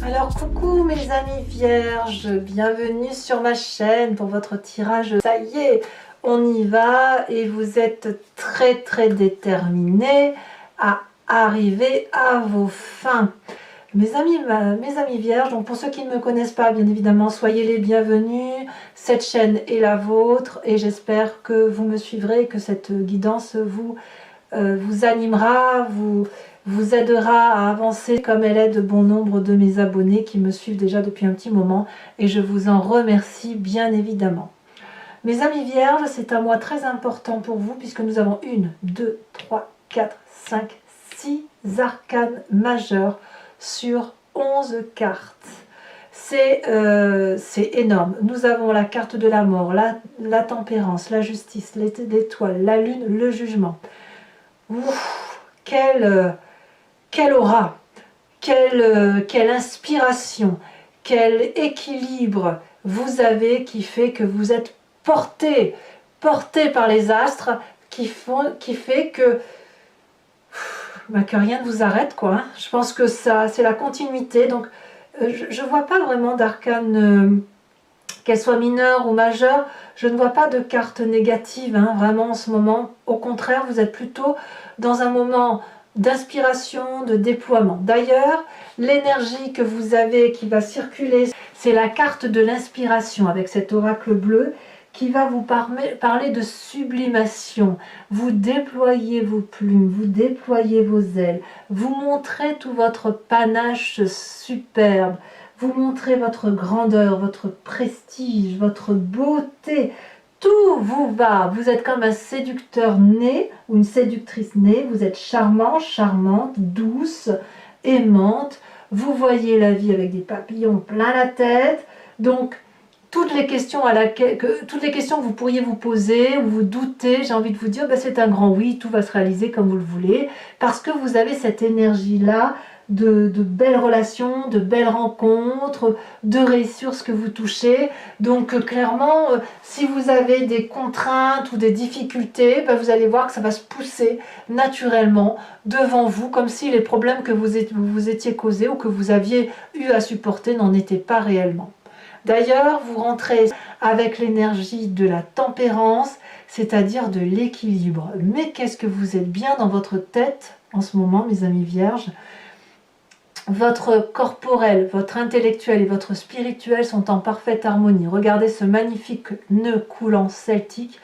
Alors coucou mes amis vierges, bienvenue sur ma chaîne pour votre tirage. Ça y est, on y va et vous êtes très déterminés à arriver à vos fins. Mes amis vierges, donc pour ceux qui ne me connaissent pas, bien évidemment, soyez les bienvenus. Cette chaîne est la vôtre et j'espère que vous me suivrez, que cette guidance vous animera, vous aidera à avancer comme elle aide bon nombre de mes abonnés qui me suivent déjà depuis un petit moment et je vous en remercie bien évidemment. Mes amis vierges, c'est un mois très important pour vous puisque nous avons 1, 2, 3, 4, 5, 6 arcanes majeures sur 11 cartes. C'est énorme. Nous avons la carte de la mort, la tempérance, la justice, l'étoile, la lune, le jugement. Ouf, quelle aura, quelle inspiration, quel équilibre vous avez qui fait que vous êtes porté par les astres, qui fait que rien ne vous arrête, quoi. Je pense que ça, c'est la continuité. Donc, je ne vois pas vraiment d'arcane, qu'elle soit mineure ou majeure. Je ne vois pas de carte négative, hein, vraiment en ce moment. Au contraire, vous êtes plutôt dans un moment d'inspiration, de déploiement. D'ailleurs, l'énergie que vous avez qui va circuler, c'est la carte de l'inspiration avec cet oracle bleu qui va vous parler de sublimation. Vous déployez vos plumes, vous déployez vos ailes, vous montrez tout votre panache superbe, vous montrez votre grandeur, votre prestige, votre beauté. Tout vous va. Vous êtes comme un séducteur né ou une séductrice née. Vous êtes charmant, charmante, douce, aimante. Vous voyez la vie avec des papillons plein la tête. Donc, toutes les questions que vous pourriez vous poser ou vous doutez, j'ai envie de vous dire, c'est un grand oui, tout va se réaliser comme vous le voulez, parce que vous avez cette énergie-là de belles relations, de belles rencontres, de réussir ce que vous touchez. Donc clairement, si vous avez des contraintes ou des difficultés, vous allez voir que ça va se pousser naturellement devant vous, comme si les problèmes que vous étiez causés ou que vous aviez eu à supporter n'en étaient pas réellement. D'ailleurs, vous rentrez avec l'énergie de la tempérance, c'est-à-dire de l'équilibre. Mais qu'est-ce que vous êtes bien dans votre tête en ce moment, mes amis vierges? Votre corporel, votre intellectuel et votre spirituel sont en parfaite harmonie. Regardez ce magnifique nœud coulant celtique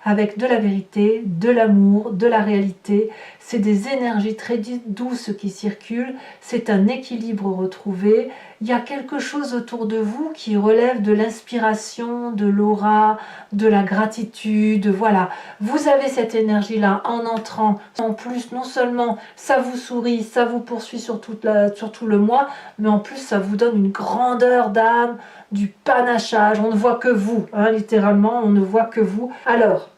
avec de la vérité, de l'amour, de la réalité. C'est des énergies très douces qui circulent, c'est un équilibre retrouvé. Il y a quelque chose autour de vous qui relève de l'inspiration, de l'aura, de la gratitude. Voilà, vous avez cette énergie-là en entrant. En plus, non seulement ça vous sourit, ça vous poursuit sur tout le mois, mais en plus ça vous donne une grandeur d'âme, du panachage. On ne voit que vous, hein, littéralement, on ne voit que vous. Alors,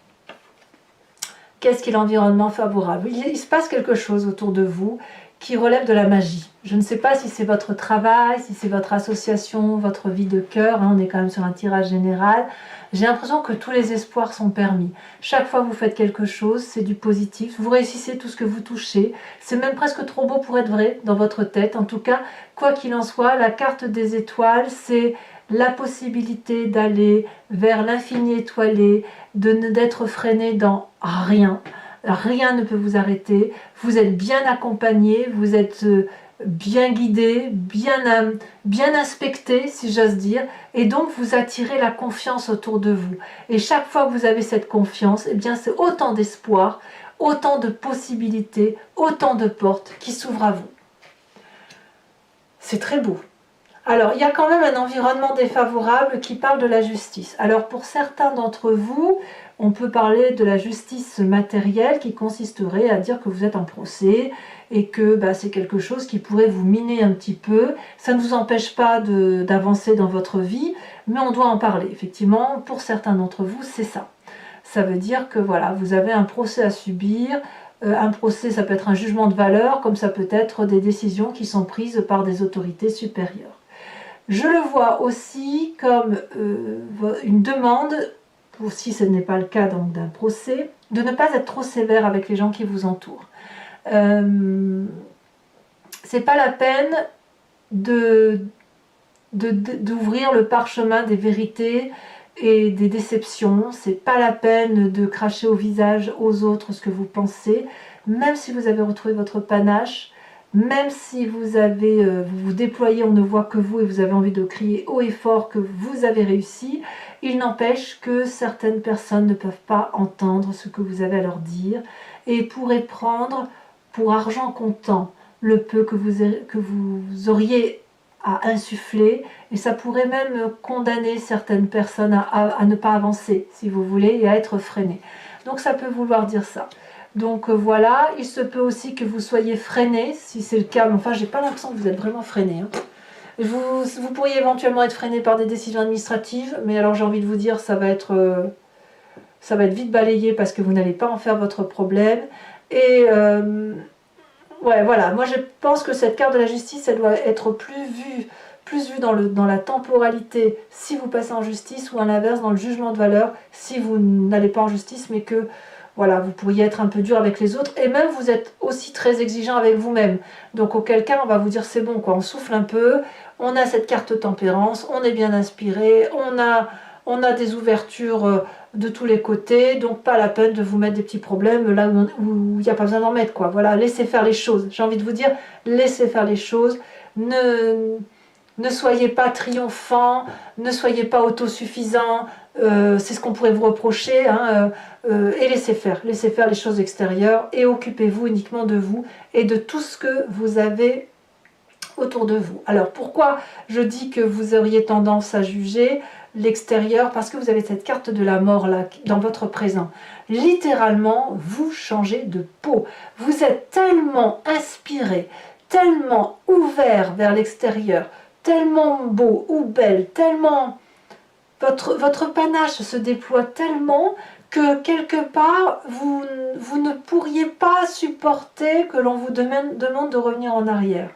qu'est-ce qu'est l'environnement favorable? Il se passe quelque chose autour de vous qui relève de la magie. Je ne sais pas si c'est votre travail, si c'est votre association, votre vie de cœur, hein, on est quand même sur un tirage général. J'ai l'impression que tous les espoirs sont permis. Chaque fois que vous faites quelque chose, c'est du positif. Vous réussissez tout ce que vous touchez. C'est même presque trop beau pour être vrai dans votre tête. En tout cas, quoi qu'il en soit, la carte des étoiles, c'est la possibilité d'aller vers l'infini étoilé, d'être freiné dans rien. Rien ne peut vous arrêter. Vous êtes bien accompagné, vous êtes bien guidé, bien inspecté, si j'ose dire, et donc vous attirez la confiance autour de vous. Et chaque fois que vous avez cette confiance, eh bien c'est autant d'espoir, autant de possibilités, autant de portes qui s'ouvrent à vous. C'est très beau. Alors, il y a quand même un environnement défavorable qui parle de la justice. Alors, pour certains d'entre vous, on peut parler de la justice matérielle qui consisterait à dire que vous êtes en procès et que c'est quelque chose qui pourrait vous miner un petit peu. Ça ne vous empêche pas d'avancer dans votre vie, mais on doit en parler. Effectivement, pour certains d'entre vous, c'est ça. Ça veut dire que voilà, vous avez un procès à subir. Un procès, ça peut être un jugement de valeur, comme ça peut être des décisions qui sont prises par des autorités supérieures. Je le vois aussi comme une demande, si ce n'est pas le cas d'un procès, de ne pas être trop sévère avec les gens qui vous entourent. C'est pas la peine d'ouvrir le parchemin des vérités et des déceptions. C'est pas la peine de cracher au visage aux autres ce que vous pensez, même si vous avez retrouvé votre panache, même si vous vous déployez, on ne voit que vous et vous avez envie de crier haut et fort que vous avez réussi. Il n'empêche que certaines personnes ne peuvent pas entendre ce que vous avez à leur dire et pourraient prendre pour argent comptant le peu que vous auriez à insuffler, et ça pourrait même condamner certaines personnes à ne pas avancer, si vous voulez, et à être freinées. Donc ça peut vouloir dire ça. Donc voilà, il se peut aussi que vous soyez freiné, si c'est le cas, mais enfin j'ai pas l'impression que vous êtes vraiment freiné. Hein. Vous pourriez éventuellement être freiné par des décisions administratives, mais alors j'ai envie de vous dire, ça va être vite balayé parce que vous n'allez pas en faire votre problème. Et ouais, voilà, moi je pense que cette carte de la justice, elle doit être plus vue dans la temporalité si vous passez en justice, ou à l'inverse dans le jugement de valeur si vous n'allez pas en justice, mais que voilà, vous pourriez être un peu dur avec les autres, et même vous êtes aussi très exigeant avec vous-même. Donc auquel cas on va vous dire c'est bon, quoi, on souffle un peu, on a cette carte tempérance, on est bien inspiré, on a des ouvertures de tous les côtés, donc pas la peine de vous mettre des petits problèmes là où il n'y a pas besoin d'en mettre, quoi. Voilà, laissez faire les choses. J'ai envie de vous dire, laissez faire les choses. Ne soyez pas triomphant, ne soyez pas autosuffisant, c'est ce qu'on pourrait vous reprocher, hein, et laissez faire les choses extérieures, et occupez-vous uniquement de vous et de tout ce que vous avez autour de vous. Alors pourquoi je dis que vous auriez tendance à juger l'extérieur? Parce que vous avez cette carte de la mort là dans votre présent. Littéralement, vous changez de peau. Vous êtes tellement inspiré, tellement ouvert vers l'extérieur, tellement beau ou belle, tellement votre panache se déploie tellement que quelque part vous ne pourriez pas supporter que l'on vous demande de revenir en arrière.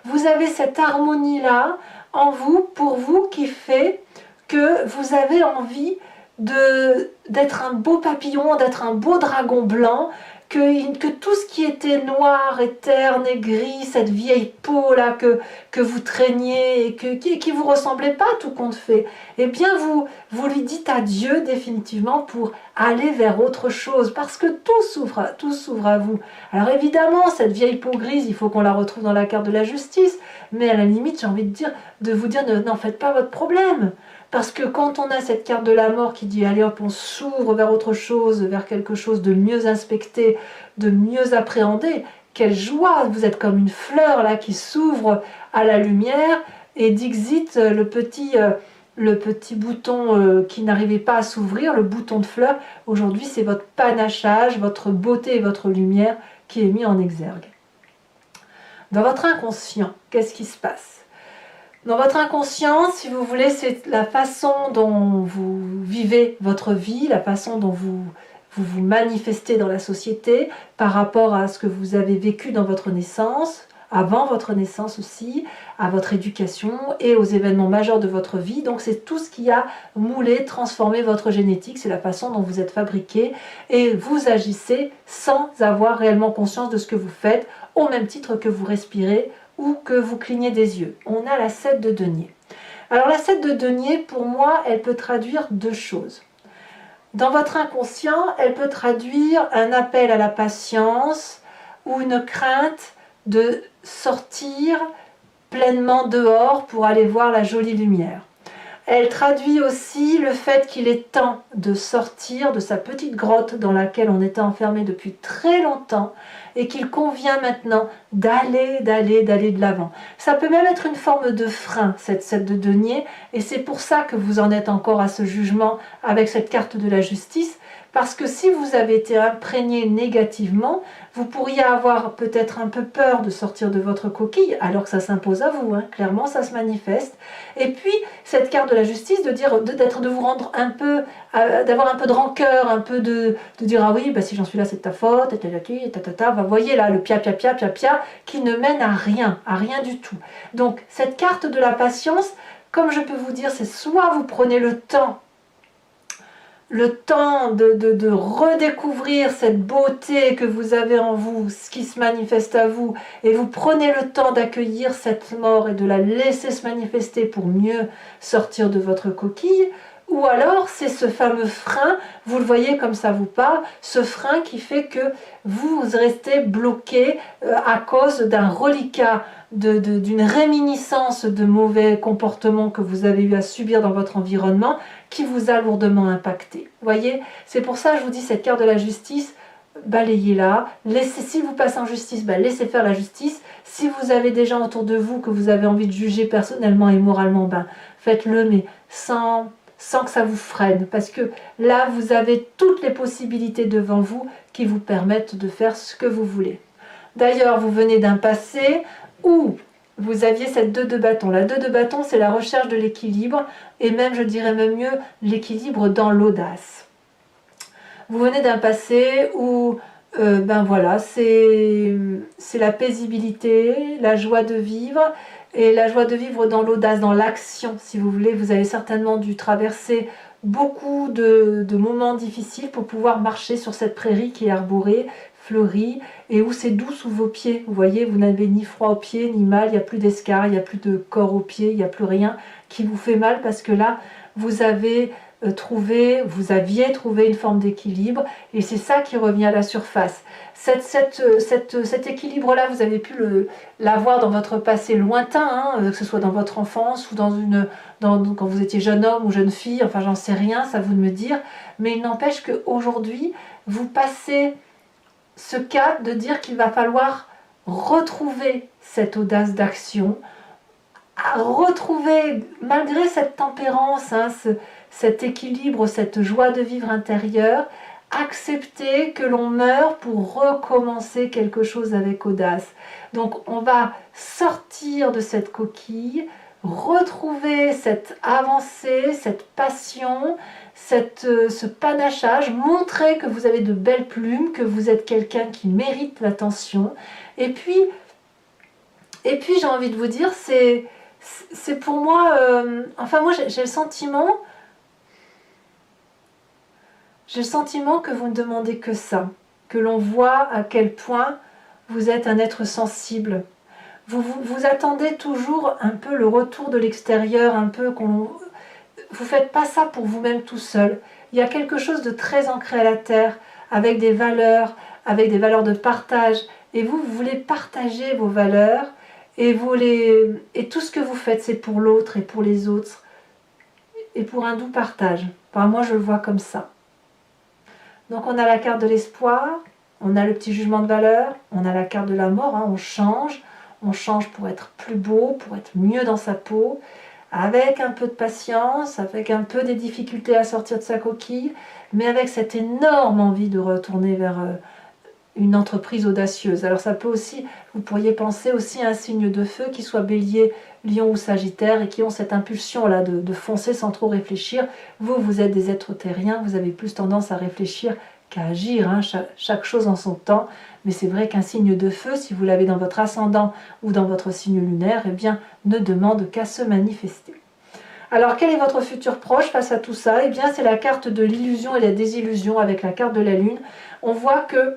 Vous avez cette harmonie-là en vous, pour vous, qui fait que vous avez envie d'être un beau papillon, d'être un beau dragon blanc, que tout ce qui était noir et terne et gris, cette vieille peau là que vous traîniez et qui vous ressemblait pas tout compte fait, eh bien vous lui dites adieu définitivement pour aller vers autre chose, parce que tout s'ouvre à vous. Alors évidemment, cette vieille peau grise, il faut qu'on la retrouve dans la carte de la justice, mais à la limite, j'ai envie de vous dire, n'en faites pas votre problème. Parce que quand on a cette carte de la mort qui dit allez hop, on s'ouvre vers autre chose, vers quelque chose de mieux inspecté, de mieux appréhendé, quelle joie! Vous êtes comme une fleur là qui s'ouvre à la lumière, et dixit le petit bouton qui n'arrivait pas à s'ouvrir, le bouton de fleur. Aujourd'hui, c'est votre panachage, votre beauté et votre lumière qui est mis en exergue. Dans votre inconscient, qu'est-ce qui se passe? Dans votre inconscient, si vous voulez, c'est la façon dont vous vivez votre vie, la façon dont vous manifestez dans la société par rapport à ce que vous avez vécu dans votre naissance, avant votre naissance aussi, à votre éducation et aux événements majeurs de votre vie. Donc c'est tout ce qui a moulé, transformé votre génétique, c'est la façon dont vous êtes fabriqué, et vous agissez sans avoir réellement conscience de ce que vous faites, au même titre que vous respirez ou que vous clignez des yeux. On a la 7 de denier. Alors la 7 de denier, pour moi, elle peut traduire deux choses. Dans votre inconscient, elle peut traduire un appel à la patience ou une crainte de sortir pleinement dehors pour aller voir la jolie lumière. Elle traduit aussi le fait qu'il est temps de sortir de sa petite grotte dans laquelle on était enfermé depuis très longtemps, et qu'il convient maintenant d'aller de l'avant. Ça peut même être une forme de frein, cette 7 de denier, et c'est pour ça que vous en êtes encore à ce jugement avec cette carte de la justice, parce que si vous avez été imprégné négativement, vous pourriez avoir peut-être un peu peur de sortir de votre coquille, alors que ça s'impose à vous, hein. Clairement ça se manifeste. Et puis cette carte de la justice, de vous rendre un peu, d'avoir un peu de rancœur, un peu de dire ah oui, bah si j'en suis là c'est de ta faute, vous voyez là le pia qui ne mène à rien du tout. Donc cette carte de la patience, comme je peux vous dire, c'est soit vous prenez le temps le temps de redécouvrir cette beauté que vous avez en vous, ce qui se manifeste à vous, et vous prenez le temps d'accueillir cette mort et de la laisser se manifester pour mieux sortir de votre coquille, ou alors c'est ce fameux frein, vous le voyez comme ça vous parle, ce frein qui fait que vous restez bloqué à cause d'un reliquat, d'une réminiscence de mauvais comportements que vous avez eu à subir dans votre environnement, qui vous a lourdement impacté. Vous voyez, c'est pour ça que je vous dis, cette carte de la justice, balayez-la, si vous passez en justice, laissez faire la justice. Si vous avez des gens autour de vous que vous avez envie de juger personnellement et moralement, faites-le, mais sans que ça vous freine, parce que là, vous avez toutes les possibilités devant vous qui vous permettent de faire ce que vous voulez. D'ailleurs, vous venez d'un passé où vous aviez cette 2 de bâton. La 2 de bâton, c'est la recherche de l'équilibre, et même, je dirais même mieux, l'équilibre dans l'audace. Vous venez d'un passé où, voilà, c'est la paisibilité, la joie de vivre, et la joie de vivre dans l'audace, dans l'action, si vous voulez. Vous avez certainement dû traverser beaucoup de moments difficiles pour pouvoir marcher sur cette prairie qui est arborée, fleurie, et où c'est doux sous vos pieds. Vous voyez, vous n'avez ni froid aux pieds, ni mal, il n'y a plus d'escarre, il n'y a plus de corps aux pieds, il n'y a plus rien qui vous fait mal, parce que là, vous aviez trouvé une forme d'équilibre, et c'est ça qui revient à la surface. Cet équilibre-là, vous avez pu l'avoir dans votre passé lointain, que ce soit dans votre enfance ou quand vous étiez jeune homme ou jeune fille, enfin j'en sais rien, ça vous de me dire, mais il n'empêche qu'aujourd'hui, vous passez ce cap de dire qu'il va falloir retrouver cette audace d'action, retrouver, malgré cette tempérance, cet équilibre, cette joie de vivre intérieure, accepter que l'on meurt pour recommencer quelque chose avec audace. Donc on va sortir de cette coquille, retrouver cette avancée, cette passion, ce panachage, montrer que vous avez de belles plumes, que vous êtes quelqu'un qui mérite l'attention. Et puis j'ai envie de vous dire, c'est pour moi, moi j'ai le sentiment que vous ne demandez que ça, que l'on voit à quel point vous êtes un être sensible. Vous attendez toujours un peu le retour de l'extérieur, un peu vous faites pas ça pour vous-même tout seul. Il y a quelque chose de très ancré à la terre, avec des valeurs de partage, et vous voulez partager vos valeurs, et tout ce que vous faites, c'est pour l'autre et pour les autres, et pour un doux partage. Enfin, moi, je le vois comme ça. Donc, on a la carte de l'espoir, on a le petit jugement de valeur, on a la carte de la mort, on change pour être plus beau, pour être mieux dans sa peau, avec un peu de patience, avec un peu des difficultés à sortir de sa coquille, mais avec cette énorme envie de retourner vers une entreprise audacieuse. Alors ça peut aussi, vous pourriez penser aussi à un signe de feu, qui soit bélier, lion ou sagittaire, et qui ont cette impulsion là de foncer sans trop réfléchir. Vous êtes des êtres terriens, vous avez plus tendance à réfléchir qu'à agir, chaque chose en son temps. Mais c'est vrai qu'un signe de feu, si vous l'avez dans votre ascendant ou dans votre signe lunaire, eh bien, ne demande qu'à se manifester. Alors, quel est votre futur proche face à tout ça? Eh bien, c'est la carte de l'illusion et la désillusion avec la carte de la lune. On voit que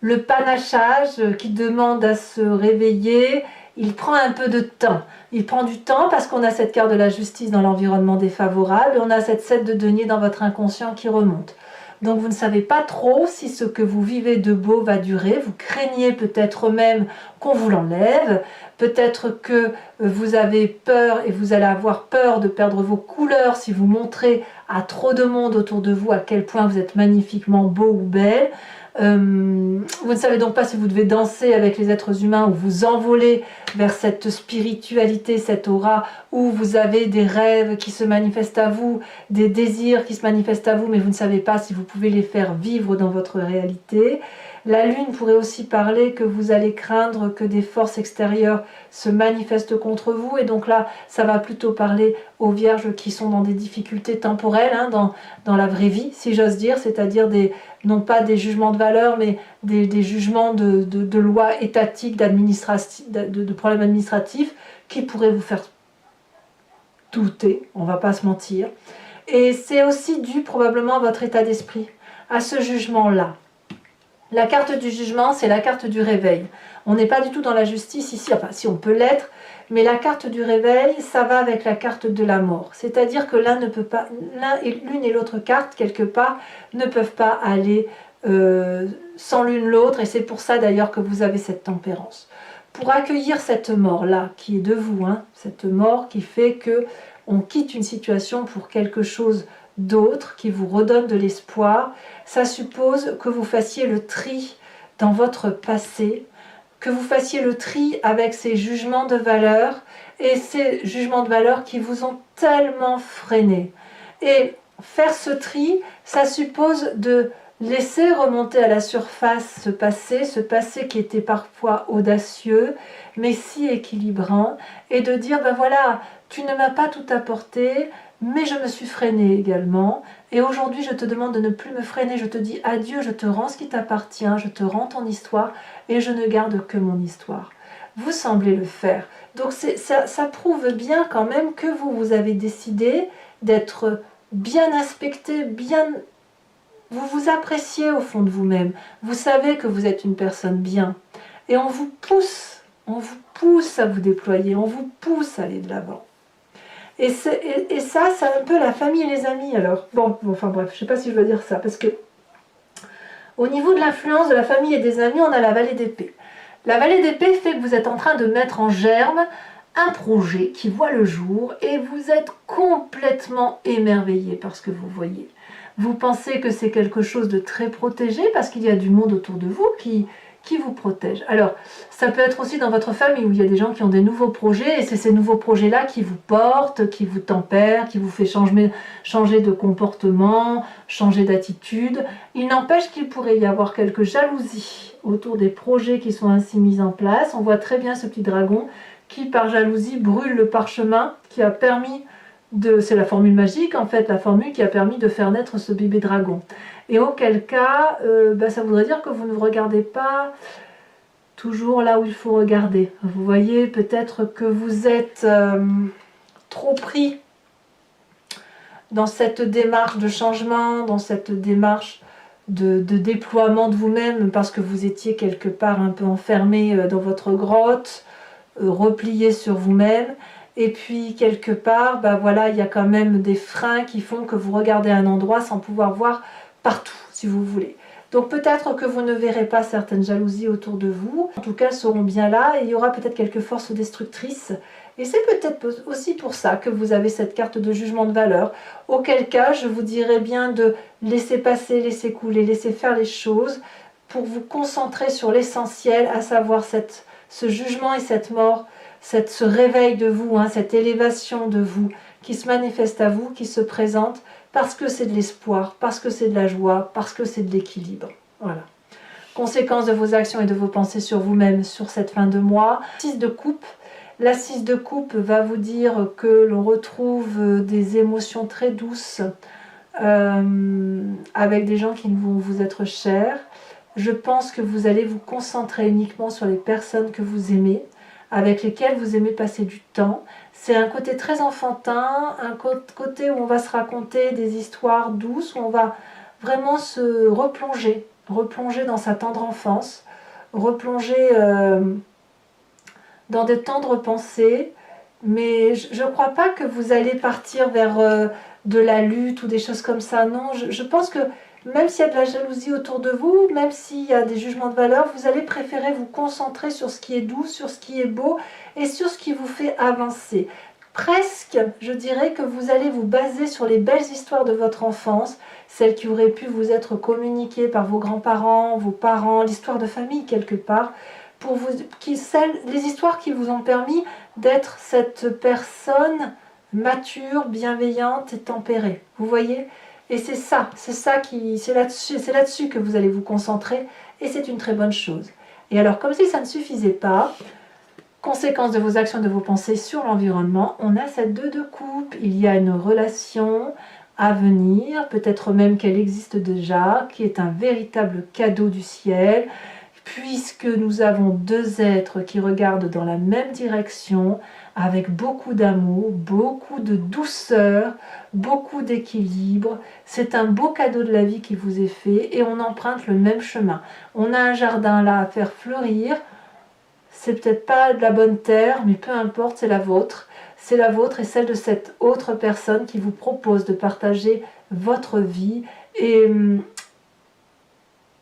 le panachage qui demande à se réveiller, il prend un peu de temps. Il prend du temps parce qu'on a cette carte de la justice dans l'environnement défavorable, et on a cette 7 de denier dans votre inconscient qui remonte. Donc vous ne savez pas trop si ce que vous vivez de beau va durer. Vous craignez peut-être même qu'on vous l'enlève. Peut-être que vous avez peur, et vous allez avoir peur de perdre vos couleurs si vous montrez à trop de monde autour de vous à quel point vous êtes magnifiquement beau ou belle. Vous ne savez donc pas si vous devez danser avec les êtres humains ou vous envoler vers cette spiritualité, cette aura où vous avez des rêves qui se manifestent à vous, des désirs qui se manifestent à vous, mais vous ne savez pas si vous pouvez les faire vivre dans votre réalité. La lune pourrait aussi parler que vous allez craindre que des forces extérieures se manifestent contre vous, et donc là ça va plutôt parler aux vierges qui sont dans des difficultés temporelles, dans la vraie vie, si j'ose dire, c'est-à-dire non pas des jugements de valeur, mais des jugements de lois étatiques, de problèmes administratifs qui pourraient vous faire douter, on ne va pas se mentir. Et c'est aussi dû probablement à votre état d'esprit, à ce jugement-là. La carte du jugement, c'est la carte du réveil. On n'est pas du tout dans la justice ici, enfin si on peut l'être, mais la carte du réveil, ça va avec la carte de la mort. C'est-à-dire que l'un ne peut pas, l'une et l'autre carte, quelque part, ne peuvent pas aller sans l'une l'autre, et c'est pour ça d'ailleurs que vous avez cette tempérance. Pour accueillir cette mort-là, qui est de vous, hein, cette mort qui fait que on quitte une situation pour quelque chose d'autre, qui vous redonne de l'espoir, ça suppose que vous fassiez le tri dans votre passé, que vous fassiez le tri avec ces jugements de valeur, et ces jugements de valeur qui vous ont tellement freiné. Et faire ce tri, ça suppose de laisser remonter à la surface ce passé qui était parfois audacieux, mais si équilibrant, et de dire, ben voilà, tu ne m'as pas tout apporté, mais je me suis freinée également, et aujourd'hui je te demande de ne plus me freiner, je te dis adieu, je te rends ce qui t'appartient, je te rends ton histoire, et je ne garde que mon histoire. Vous semblez le faire. Donc ça prouve bien quand même que vous avez décidé d'être bien inspecté, vous vous appréciez au fond de vous-même. Vous savez que vous êtes une personne bien. Et on vous pousse à vous déployer, on vous pousse à aller de l'avant. Et ça, c'est un peu la famille et les amis alors. Bon, enfin bref, je ne sais pas si je dois dire ça, parce que au niveau de l'influence de la famille et des amis, on a la vallée d'épée. La vallée d'épée fait que vous êtes en train de mettre en germe un projet qui voit le jour et vous êtes complètement émerveillé par ce que vous voyez. Vous pensez que c'est quelque chose de très protégé parce qu'il y a du monde autour de vous qui vous protège. Alors, ça peut être aussi dans votre famille où il y a des gens qui ont des nouveaux projets et c'est ces nouveaux projets-là qui vous portent, qui vous tempèrent, qui vous fait changer de comportement, changer d'attitude. Il n'empêche qu'il pourrait y avoir quelques jalousies autour des projets qui sont ainsi mis en place. On voit très bien ce petit dragon qui, par jalousie, brûle le parchemin qui a permis c'est la formule magique en fait, la formule qui a permis de faire naître ce bébé dragon. Et auquel cas, ça voudrait dire que vous ne regardez pas toujours là où il faut regarder. Vous voyez peut-être que vous êtes trop pris dans cette démarche de changement, dans cette démarche de déploiement de vous-même, parce que vous étiez quelque part un peu enfermé dans votre grotte, replié sur vous-même. Et puis, quelque part, voilà, il y a quand même des freins qui font que vous regardez un endroit sans pouvoir voir partout, si vous voulez. Donc, peut-être que vous ne verrez pas certaines jalousies autour de vous. En tout cas, elles seront bien là et il y aura peut-être quelques forces destructrices. Et c'est peut-être aussi pour ça que vous avez cette carte de jugement de valeur. Auquel cas, je vous dirais bien de laisser passer, laisser couler, laisser faire les choses pour vous concentrer sur l'essentiel, à savoir ce jugement et cette mort, ce réveil de vous, hein, cette élévation de vous qui se manifeste à vous, qui se présente parce que c'est de l'espoir, parce que c'est de la joie, parce que c'est de l'équilibre. Voilà. Conséquence de vos actions et de vos pensées sur vous-même sur cette fin de mois. 6 de coupe. La 6 de coupe va vous dire que l'on retrouve des émotions très douces avec des gens qui vont vous être chers. Je pense que vous allez vous concentrer uniquement sur les personnes que vous aimez, avec lesquels vous aimez passer du temps. C'est un côté très enfantin, un côté où on va se raconter des histoires douces, où on va vraiment se replonger dans sa tendre enfance, replonger dans des tendres pensées. Mais je ne crois pas que vous allez partir vers de la lutte ou des choses comme ça. Non, je pense que même s'il y a de la jalousie autour de vous, même s'il y a des jugements de valeur, vous allez préférer vous concentrer sur ce qui est doux, sur ce qui est beau et sur ce qui vous fait avancer. Presque, je dirais que vous allez vous baser sur les belles histoires de votre enfance, celles qui auraient pu vous être communiquées par vos grands-parents, vos parents, l'histoire de famille quelque part, les histoires qui vous ont permis d'être cette personne mature, bienveillante et tempérée. Vous voyez ? Et c'est là-dessus que vous allez vous concentrer et c'est une très bonne chose. Et alors, comme si ça ne suffisait pas, conséquence de vos actions et de vos pensées sur l'environnement, on a cette 2 de coupe. Il y a une relation à venir, peut-être même qu'elle existe déjà, qui est un véritable cadeau du ciel, puisque nous avons 2 êtres qui regardent dans la même direction, avec beaucoup d'amour, beaucoup de douceur, beaucoup d'équilibre. C'est un beau cadeau de la vie qui vous est fait et on emprunte le même chemin. On a un jardin là à faire fleurir. C'est peut-être pas de la bonne terre, mais peu importe, c'est la vôtre. C'est la vôtre et celle de cette autre personne qui vous propose de partager votre vie et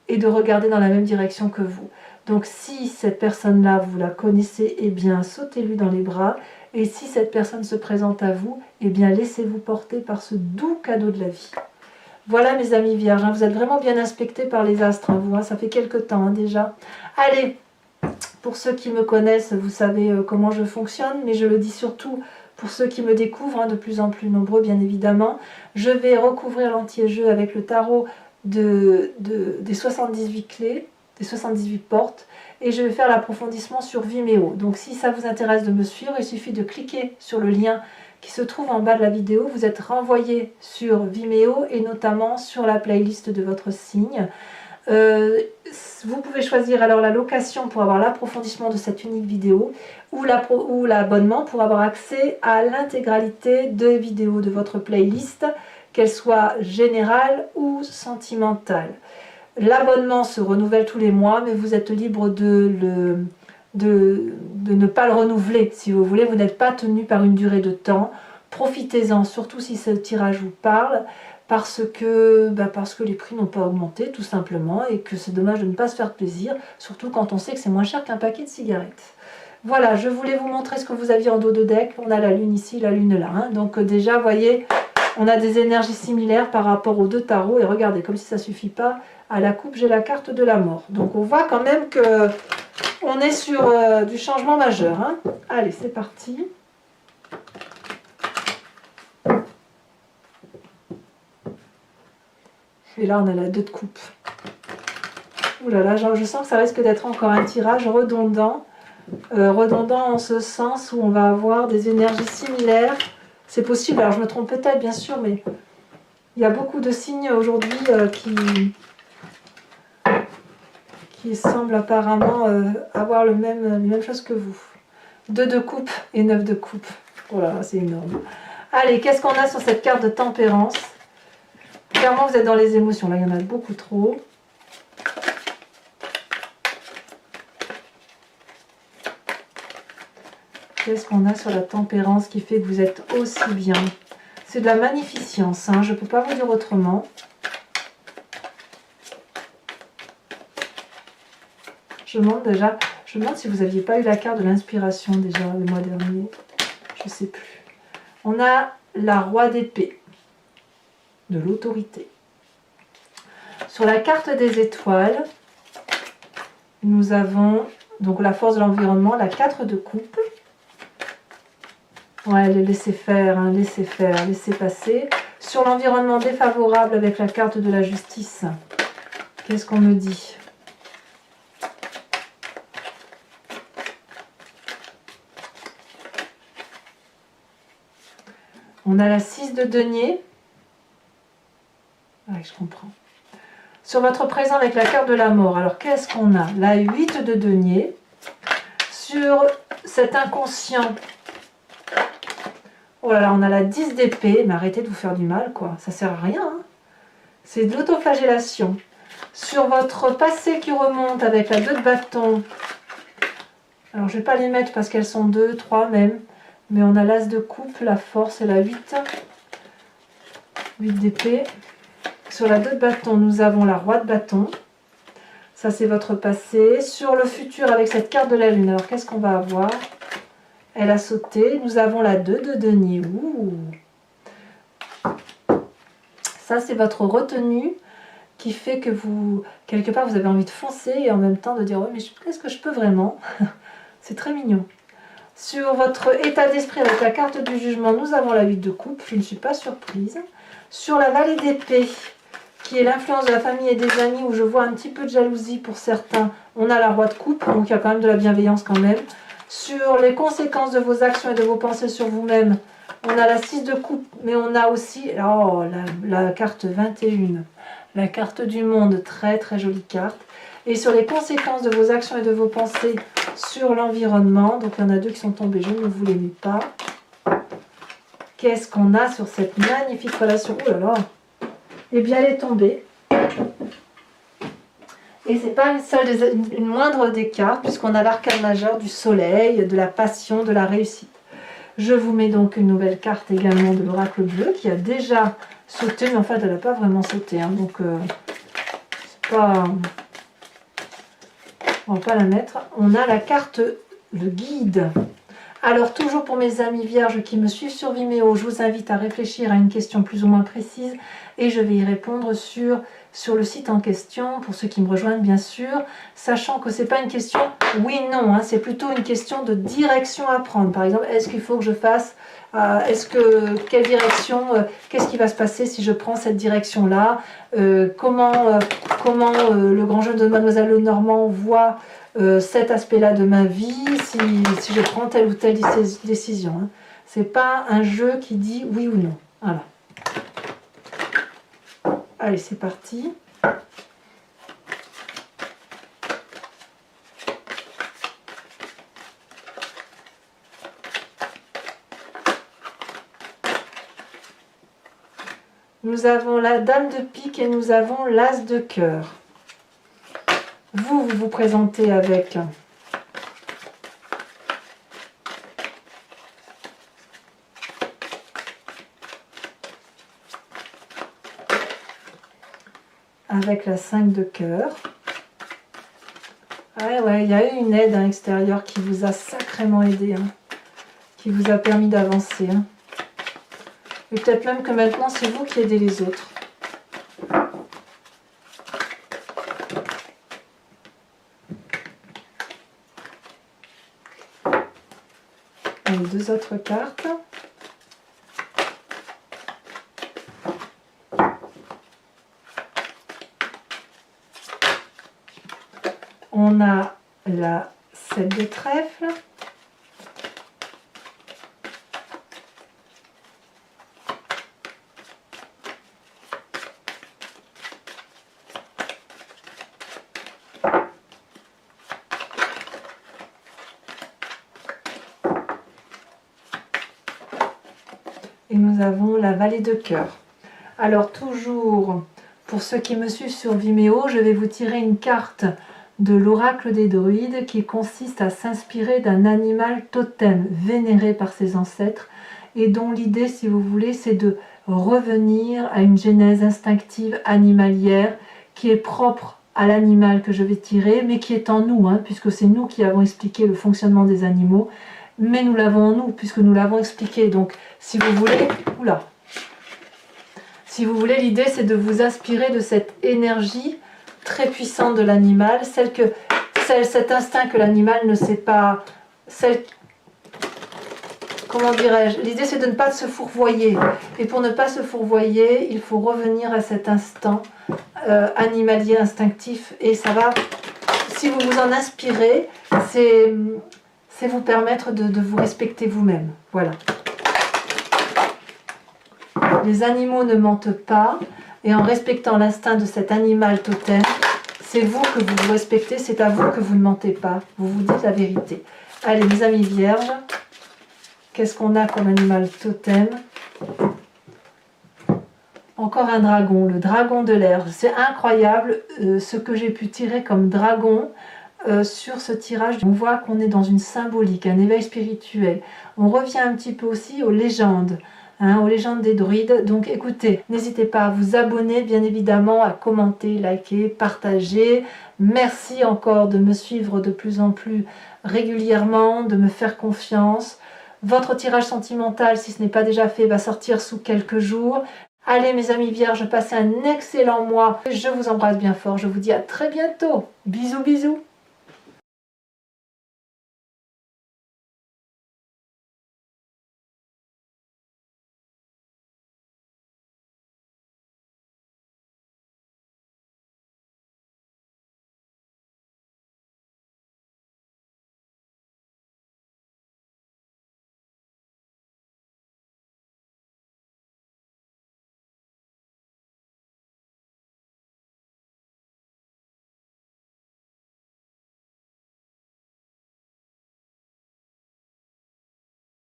de regarder dans la même direction que vous. Donc si cette personne-là, vous la connaissez, eh bien sautez-lui dans les bras. Et si cette personne se présente à vous, eh bien laissez-vous porter par ce doux cadeau de la vie. Voilà mes amis vierges, hein, vous êtes vraiment bien inspectés par les astres, hein, vous, hein, ça fait quelques temps déjà. Allez, pour ceux qui me connaissent, vous savez comment je fonctionne, mais je le dis surtout pour ceux qui me découvrent, hein, de plus en plus nombreux bien évidemment. Je vais recouvrir l'anti-jeu avec le tarot des 78 clés, des 78 portes, et je vais faire l'approfondissement sur Vimeo. Donc si ça vous intéresse de me suivre, il suffit de cliquer sur le lien qui se trouve en bas de la vidéo. Vous êtes renvoyé sur Vimeo et notamment sur la playlist de votre signe. Vous pouvez choisir alors la location pour avoir l'approfondissement de cette unique vidéo ou l'abonnement pour avoir accès à l'intégralité des vidéos de votre playlist, qu'elle soit générale ou sentimentale. L'abonnement se renouvelle tous les mois, mais vous êtes libre de ne pas le renouveler. Si vous voulez, vous n'êtes pas tenu par une durée de temps. Profitez-en, surtout si ce tirage vous parle, parce que les prix n'ont pas augmenté, tout simplement, et que c'est dommage de ne pas se faire plaisir, surtout quand on sait que c'est moins cher qu'un paquet de cigarettes. Voilà, je voulais vous montrer ce que vous aviez en dos de deck. On a la lune ici, la lune là. Hein. Donc déjà, vous voyez, on a des énergies similaires par rapport aux deux tarots. Et regardez, comme si ça ne suffit pas, à la coupe, j'ai la carte de la mort. Donc on voit quand même que on est sur du changement majeur. Hein. Allez, c'est parti. Et là, on a la 2 de coupe. Ouh là là, je sens que ça risque d'être encore un tirage redondant. Redondant en ce sens où on va avoir des énergies similaires. C'est possible, alors je me trompe peut-être, bien sûr, mais il y a beaucoup de signes aujourd'hui qui semblent apparemment avoir les mêmes choses que vous. 2 de coupe et 9 de coupe. Oh là là, c'est énorme. Allez, qu'est-ce qu'on a sur cette carte de tempérance? Clairement, vous êtes dans les émotions. Là, il y en a beaucoup trop. Qu'est-ce qu'on a sur la tempérance qui fait que vous êtes aussi bien? C'est de la magnificence, hein, je ne peux pas vous dire autrement. Je me demande si vous n'aviez pas eu la carte de l'inspiration déjà le mois dernier. Je ne sais plus. On a la roi d'épée, de l'autorité. Sur la carte des étoiles, nous avons donc la force de l'environnement, la 4 de coupe. Ouais, laissez faire, hein, laissez faire, laissez passer. Sur l'environnement défavorable avec la carte de la justice, qu'est-ce qu'on me dit? On a la 6 de denier. Ouais, je comprends. Sur votre présent avec la carte de la mort, alors qu'est-ce qu'on a? La 8 de denier. Sur cet inconscient, oh là là, on a la 10 d'épée, mais arrêtez de vous faire du mal, quoi. Ça sert à rien. Hein. C'est de l'autoflagellation. Sur votre passé qui remonte avec la 2 de bâton, alors je ne vais pas les mettre parce qu'elles sont 2, 3 même, mais on a l'as de coupe, la force et la 8. 8 d'épée. Sur la 2 de bâton, nous avons la roi de bâton. Ça, c'est votre passé. Sur le futur, avec cette carte de la lune, alors qu'est-ce qu'on va avoir? Elle a sauté. Nous avons la 2 de denier. Ouh. Ça, c'est votre retenue qui fait que vous, quelque part, vous avez envie de foncer et en même temps de dire, oui, mais qu'est-ce que je peux vraiment? C'est très mignon. Sur votre état d'esprit avec la carte du jugement, nous avons la 8 de coupe. Je ne suis pas surprise. Sur la vallée d'épée, qui est l'influence de la famille et des amis, où je vois un petit peu de jalousie pour certains, on a la roi de coupe, donc il y a quand même de la bienveillance quand même. Sur les conséquences de vos actions et de vos pensées sur vous-même, on a la 6 de coupe, mais on a aussi la carte 21, la carte du monde, très très jolie carte. Et sur les conséquences de vos actions et de vos pensées, sur l'environnement. Donc il y en a 2 qui sont tombés, je ne vous les mets pas. Qu'est-ce qu'on a sur cette magnifique relation? Oh là là! Eh bien, elle est tombée. Et c'est pas une moindre des cartes, puisqu'on a l'arcane majeur du soleil, de la passion, de la réussite. Je vous mets donc une nouvelle carte également de l'oracle bleu, qui a déjà sauté, mais en fait, elle n'a pas vraiment sauté. Hein, donc, c'est pas... On va pas la mettre. On a la carte, le guide. Alors, toujours pour mes amis vierges qui me suivent sur Vimeo, je vous invite à réfléchir à une question plus ou moins précise et je vais y répondre sur le site en question, pour ceux qui me rejoignent bien sûr, sachant que ce n'est pas une question oui-non, hein, c'est plutôt une question de direction à prendre. Par exemple, est-ce qu'il faut que je fasse, quelle direction, qu'est-ce qui va se passer si je prends cette direction-là, comment le grand jeu de Mademoiselle Lenormand voit cet aspect-là de ma vie, si je prends telle ou telle décision. Hein. Ce n'est pas un jeu qui dit oui ou non. Voilà. Allez, c'est parti. Nous avons la dame de pique et nous avons l'as de cœur. Vous vous présentez avec la 5 de cœur. Ouais, il y a eu une aide extérieure qui vous a sacrément aidé, hein, qui vous a permis d'avancer. Hein. Et peut-être même que maintenant, c'est vous qui aidez les autres. Allez, 2 autres cartes. On a la 7 de trèfle. Et nous avons la vallée de cœur. Alors toujours, pour ceux qui me suivent sur Vimeo, je vais vous tirer une carte de l'oracle des druides qui consiste à s'inspirer d'un animal totem vénéré par ses ancêtres et dont l'idée, si vous voulez, c'est de revenir à une genèse instinctive animalière qui est propre à l'animal que je vais tirer, mais qui est en nous, hein, puisque c'est nous qui avons expliqué le fonctionnement des animaux, mais nous l'avons en nous, puisque nous l'avons expliqué. Donc, si vous voulez, l'idée, c'est de vous inspirer de cette énergie très puissante de l'animal, cet instinct que l'animal ne sait pas, comment dirais-je, l'idée c'est de ne pas se fourvoyer, et pour ne pas se fourvoyer, il faut revenir à cet instant animalier, instinctif, et ça va, si vous vous en inspirez, c'est vous permettre de vous respecter vous-même, voilà. Les animaux ne mentent pas, et en respectant l'instinct de cet animal totem, c'est vous que vous vous respectez, c'est à vous que vous ne mentez pas, vous vous dites la vérité. Allez, mes amis vierges, qu'est-ce qu'on a comme animal totem? Encore un dragon, le dragon de l'air. C'est incroyable ce que j'ai pu tirer comme dragon sur ce tirage. On voit qu'on est dans une symbolique, un éveil spirituel. On revient un petit peu aussi aux légendes. Hein, aux légendes des druides. Donc écoutez, n'hésitez pas à vous abonner, bien évidemment, à commenter, liker, partager. Merci encore de me suivre de plus en plus régulièrement, de me faire confiance. Votre tirage sentimental, si ce n'est pas déjà fait, va sortir sous quelques jours. Allez mes amis vierges, passez un excellent mois. Je vous embrasse bien fort, je vous dis à très bientôt. Bisous bisous.